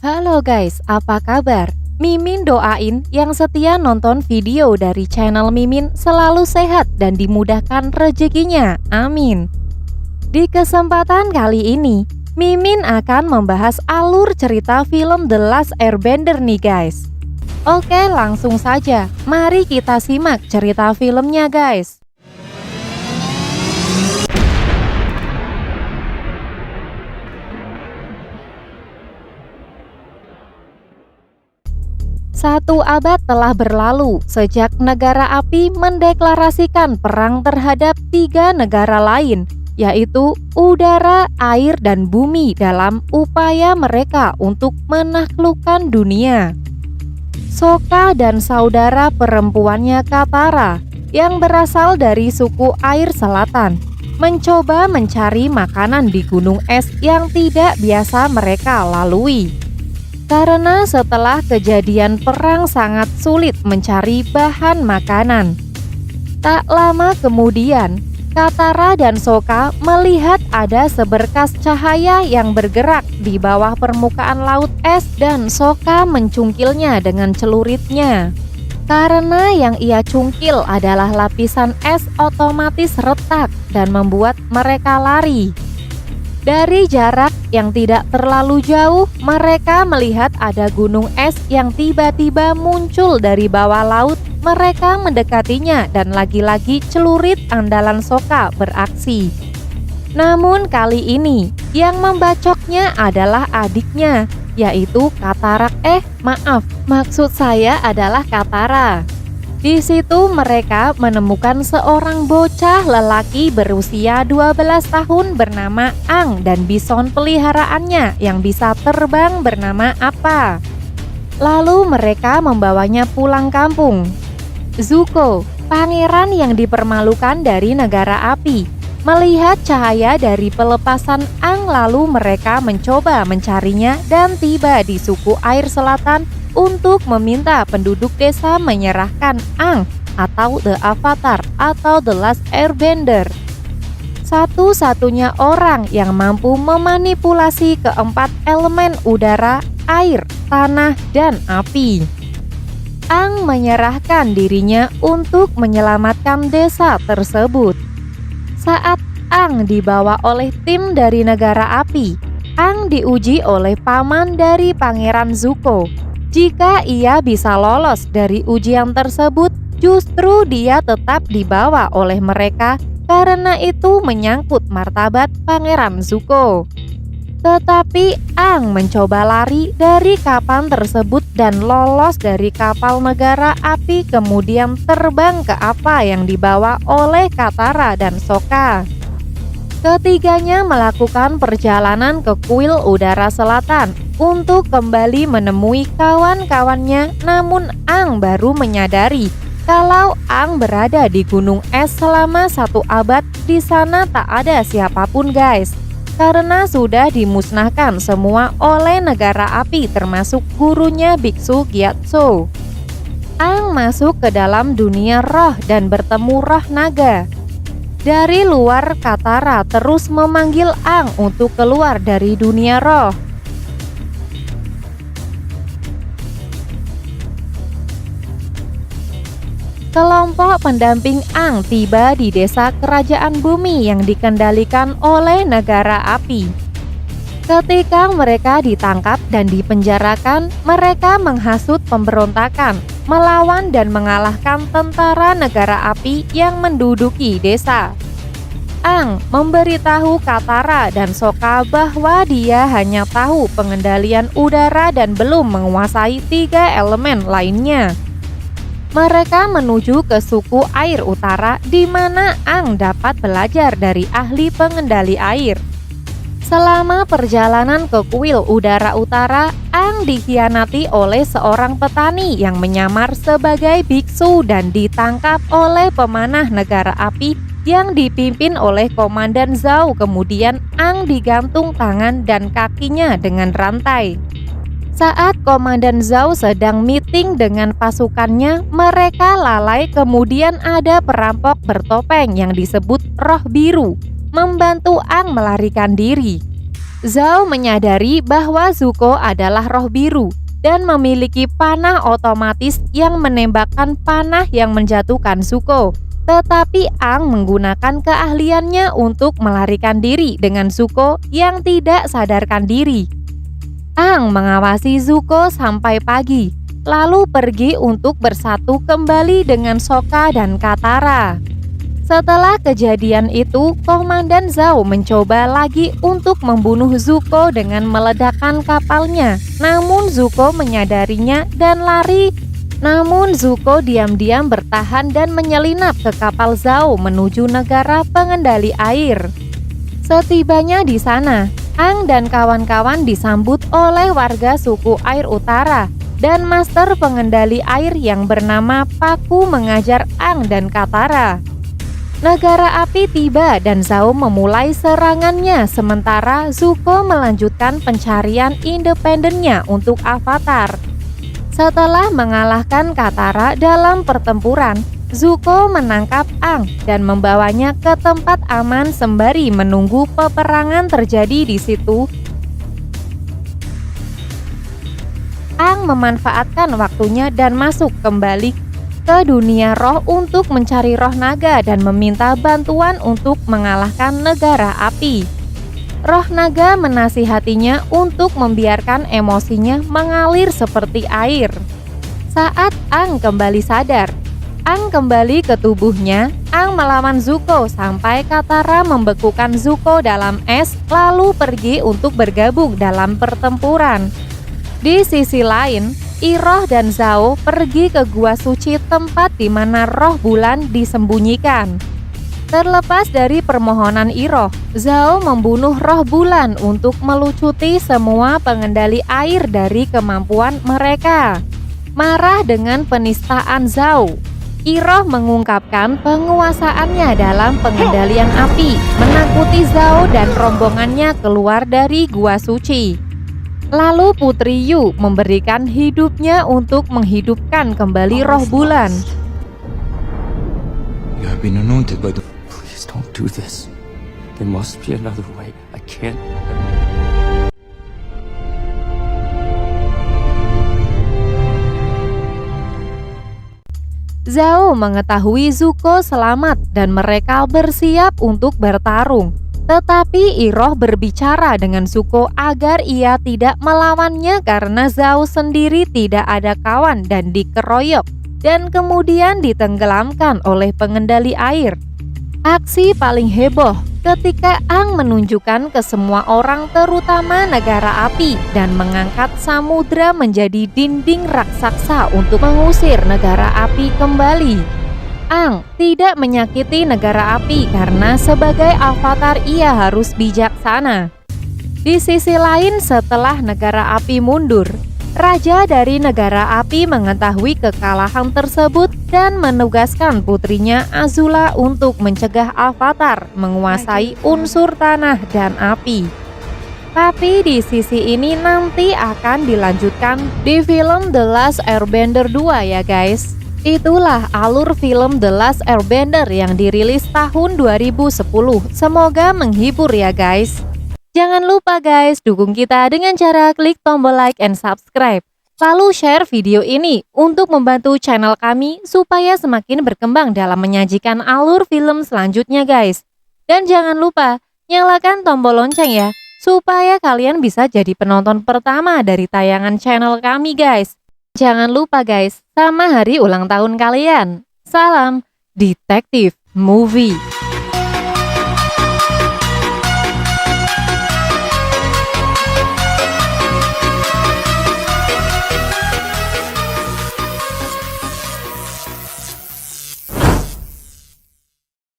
Halo guys, apa kabar? Mimin doain yang setia nonton video dari channel Mimin selalu sehat dan dimudahkan rezekinya. Amin. Di kesempatan kali ini, Mimin akan membahas alur cerita film The Last Airbender nih guys. Oke, langsung saja. Mari kita simak cerita filmnya guys. Satu abad telah berlalu sejak negara api mendeklarasikan perang terhadap 3 negara lain, yaitu udara, air, dan bumi dalam upaya mereka untuk menaklukkan dunia. Sokka dan saudara perempuannya Katara yang berasal dari suku air selatan mencoba mencari makanan di gunung es yang tidak biasa mereka lalui. Karena setelah kejadian perang sangat sulit mencari bahan makanan. Tak lama kemudian, Katara dan Sokka melihat ada seberkas cahaya yang bergerak di bawah permukaan laut es dan Sokka mencungkilnya dengan celuritnya. Karena yang ia cungkil adalah lapisan es otomatis retak dan membuat mereka lari. Dari jarak yang tidak terlalu jauh, mereka melihat ada gunung es yang tiba-tiba muncul dari bawah laut. Mereka mendekatinya dan lagi-lagi celurit andalan Sokka beraksi. Namun kali ini, yang membacoknya adalah adiknya, yaitu maksud saya adalah Katara. Di situ mereka menemukan seorang bocah lelaki berusia 12 tahun bernama Aang dan bison peliharaannya yang bisa terbang bernama Appa. Lalu mereka membawanya pulang kampung. Zuko, pangeran yang dipermalukan dari negara api, melihat cahaya dari pelepasan Aang, lalu mereka mencoba mencarinya dan tiba di suku air selatan untuk meminta penduduk desa menyerahkan Aang atau The Avatar atau The Last Airbender, satu-satunya orang yang mampu memanipulasi keempat elemen udara, air, tanah, dan api. Aang menyerahkan dirinya untuk menyelamatkan desa tersebut. Saat Aang dibawa oleh tim dari negara api, Aang diuji oleh paman dari Pangeran Zuko. Jika ia bisa lolos dari ujian tersebut, justru dia tetap dibawa oleh mereka karena itu menyangkut martabat Pangeran Zuko. Tetapi Aang mencoba lari dari kapal tersebut dan lolos dari kapal negara api, kemudian terbang ke apa yang dibawa oleh Katara dan Sokka. Ketiganya melakukan perjalanan ke kuil udara selatan untuk kembali menemui kawan-kawannya, namun Aang baru menyadari kalau Aang berada di gunung es selama 1 abad. Di sana tak ada siapapun guys, karena sudah dimusnahkan semua oleh negara api termasuk gurunya Biksu Gyatso. Aang masuk ke dalam dunia roh dan bertemu roh naga. Dari luar, Katara terus memanggil Aang untuk keluar dari dunia roh. Kelompok pendamping Aang tiba di desa kerajaan bumi yang dikendalikan oleh negara api. Ketika mereka ditangkap dan dipenjarakan, mereka menghasut pemberontakan, melawan dan mengalahkan tentara negara api yang menduduki desa. Aang memberitahu Katara dan Sokka bahwa dia hanya tahu pengendalian udara dan belum menguasai 3 elemen lainnya. Mereka menuju ke suku air utara di mana Aang dapat belajar dari ahli pengendali air. Selama perjalanan ke kuil udara utara, Aang dikhianati oleh seorang petani yang menyamar sebagai biksu dan ditangkap oleh pemanah negara api yang dipimpin oleh Komandan Zhao. Kemudian Aang digantung tangan dan kakinya dengan rantai. Saat Komandan Zhao sedang meeting dengan pasukannya, mereka lalai. Kemudian ada perampok bertopeng yang disebut Roh Biru membantu Aang melarikan diri. Zhao menyadari bahwa Zuko adalah roh biru dan memiliki panah otomatis yang menembakkan panah yang menjatuhkan Zuko. Tetapi Aang menggunakan keahliannya untuk melarikan diri dengan Zuko yang tidak sadarkan diri. Aang mengawasi Zuko sampai pagi, lalu pergi untuk bersatu kembali dengan Sokka dan Katara. Setelah kejadian itu, Komandan Zhao mencoba lagi untuk membunuh Zuko dengan meledakkan kapalnya. Namun Zuko menyadarinya dan lari. Namun Zuko diam-diam bertahan dan menyelinap ke kapal Zhao menuju negara pengendali air. Setibanya di sana, Aang dan kawan-kawan disambut oleh warga suku Air Utara dan master pengendali air yang bernama Paku mengajar Aang dan Katara. Negara api tiba dan Zhao memulai serangannya sementara Zuko melanjutkan pencarian independennya untuk Avatar. Setelah mengalahkan Katara dalam pertempuran, Zuko menangkap Aang dan membawanya ke tempat aman sembari menunggu peperangan terjadi di situ. Aang memanfaatkan waktunya dan masuk kembali ke dunia roh untuk mencari roh naga dan meminta bantuan untuk mengalahkan negara api. Roh naga menasihatinya untuk membiarkan emosinya mengalir seperti air. Saat Aang kembali sadar, Aang kembali ke tubuhnya. Aang melawan Zuko sampai Katara membekukan Zuko dalam es lalu pergi untuk bergabung dalam pertempuran. Di sisi lain, Iroh dan Zhao pergi ke gua suci tempat di mana roh bulan disembunyikan. Terlepas dari permohonan Iroh, Zhao membunuh roh bulan untuk melucuti semua pengendali air dari kemampuan mereka. Marah dengan penistaan Zhao, Iroh mengungkapkan penguasaannya dalam pengendalian api, menakuti Zhao dan rombongannya keluar dari gua suci. Lalu Putri Yu memberikan hidupnya untuk menghidupkan kembali roh bulan. You have been anointed by the... Please don't do this. There must be another way. I can't... Zhao mengetahui Zuko selamat dan mereka bersiap untuk bertarung. Tetapi Iroh berbicara dengan Zuko agar ia tidak melawannya karena Zhao sendiri tidak ada kawan dan dikeroyok dan kemudian ditenggelamkan oleh pengendali air. Aksi paling heboh ketika Aang menunjukkan ke semua orang terutama negara api dan mengangkat samudra menjadi dinding raksasa untuk mengusir negara api kembali. Aang tidak menyakiti negara api karena sebagai avatar ia harus bijaksana. Di sisi lain, setelah negara api mundur, raja dari negara api mengetahui kekalahan tersebut dan menugaskan putrinya Azula untuk mencegah avatar menguasai unsur tanah dan api. Tapi di sisi ini nanti akan dilanjutkan di film The Last Airbender 2 ya guys. Itulah alur film The Last Airbender yang dirilis tahun 2010. Semoga menghibur ya guys. Jangan lupa guys, dukung kita dengan cara klik tombol like and subscribe. Lalu share video ini untuk membantu channel kami supaya semakin berkembang dalam menyajikan alur film selanjutnya guys. Dan jangan lupa nyalakan tombol lonceng ya, supaya kalian bisa jadi penonton pertama dari tayangan channel kami guys. Jangan lupa guys, sama hari ulang tahun kalian. Salam Detektif Movie.